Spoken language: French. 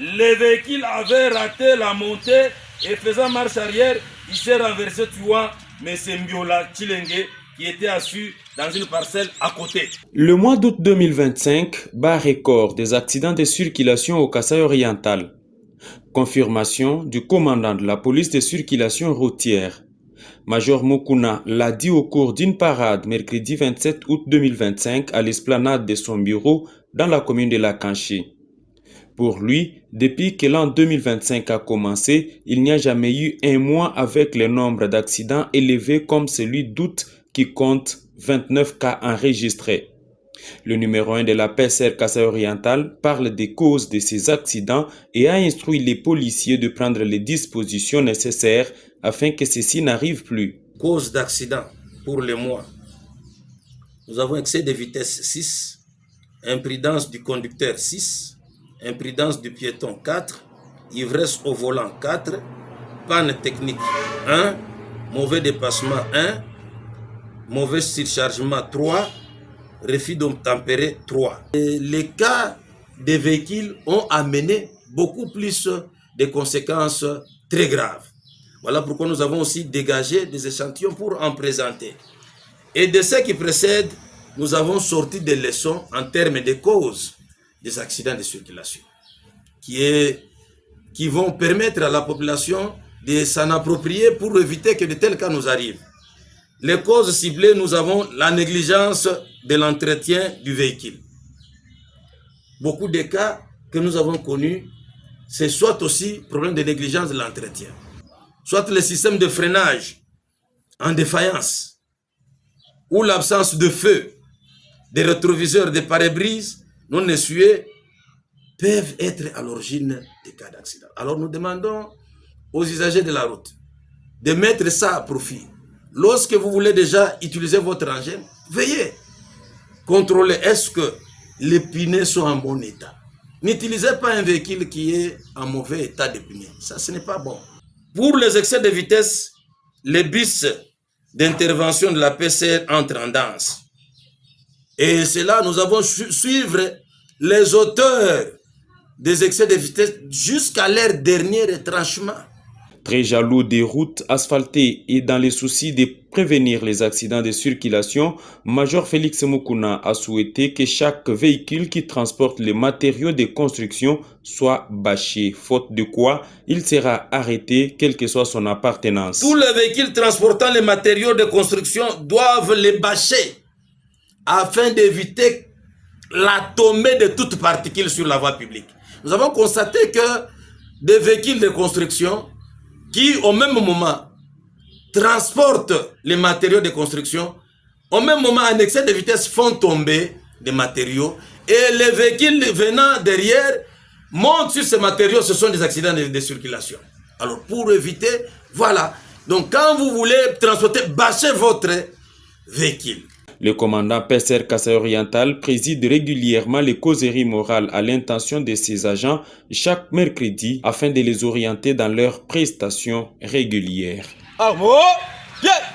Le véhicule avait raté la montée et faisant marche arrière, il s'est renversé tuant M. Mbiola Chilenge qui était assis dans une parcelle à côté. Le mois d'août 2025 bat record des accidents de circulation au Kasaï oriental. Confirmation du commandant de la police de circulation routière. Major Mukuna l'a dit au cours d'une parade mercredi 27 août 2025 à l'esplanade de son bureau dans la commune de La Kanché. Pour lui, depuis que l'an 2025 a commencé, il n'y a jamais eu un mois avec le nombre d'accidents élevé comme celui d'août qui compte 29 cas enregistrés. Le numéro 1 de la PSR Kasaï oriental parle des causes de ces accidents et a instruit les policiers de prendre les dispositions nécessaires afin que ceci n'arrive plus. Cause d'accident pour le mois. Nous avons excès de vitesse 6, imprudence du conducteur 6, imprudence du piéton 4, ivresse au volant 4, panne technique 1, mauvais dépassement 1, mauvais surchargement 3, refus d'obtempérer 3. Les cas des véhicules ont amené beaucoup plus de conséquences très graves. Voilà pourquoi nous avons aussi dégagé des échantillons pour en présenter. Et de ce qui précède, nous avons sorti des leçons en termes de causes des accidents de circulation qui vont permettre à la population de s'en approprier pour éviter que de tels cas nous arrivent. Les causes ciblées, nous avons la négligence de l'entretien du véhicule. Beaucoup de cas que nous avons connus, c'est soit aussi problème de négligence de l'entretien, soit le système de freinage en défaillance, ou l'absence de feu, des rétroviseurs, des pare-brises non essuyés peuvent être à l'origine des cas d'accident. Alors nous demandons aux usagers de la route de mettre ça à profit. Lorsque vous voulez déjà utiliser votre engin, veuillez contrôler est-ce que les pneus sont en bon état. N'utilisez pas un véhicule qui est en mauvais état de pneus. Ça, ce n'est pas bon. Pour les excès de vitesse, les bus d'intervention de la PCR entrent en danse. Et c'est là nous avons suivre les auteurs des excès de vitesse jusqu'à leur dernier retranchement. Très jaloux des routes asphaltées et dans les soucis de prévenir les accidents de circulation, Major Félix Mukuna a souhaité que chaque véhicule qui transporte les matériaux de construction soit bâché, faute de quoi il sera arrêté quelle que soit son appartenance. Tous les véhicules transportant les matériaux de construction doivent les bâcher afin d'éviter la tombée de toutes particules sur la voie publique. Nous avons constaté que des véhicules de construction qui, au même moment, transportent les matériaux de construction, au même moment, en excès de vitesse, font tomber des matériaux. Et les véhicules venant derrière montent sur ces matériaux, ce sont des accidents de circulation. Alors, pour éviter, voilà. Donc, quand vous voulez transporter, bâchez votre véhicule. Le commandant PSR Kasaï oriental préside régulièrement les causeries morales à l'intention de ses agents chaque mercredi afin de les orienter dans leurs prestations régulières. Armo, yeah.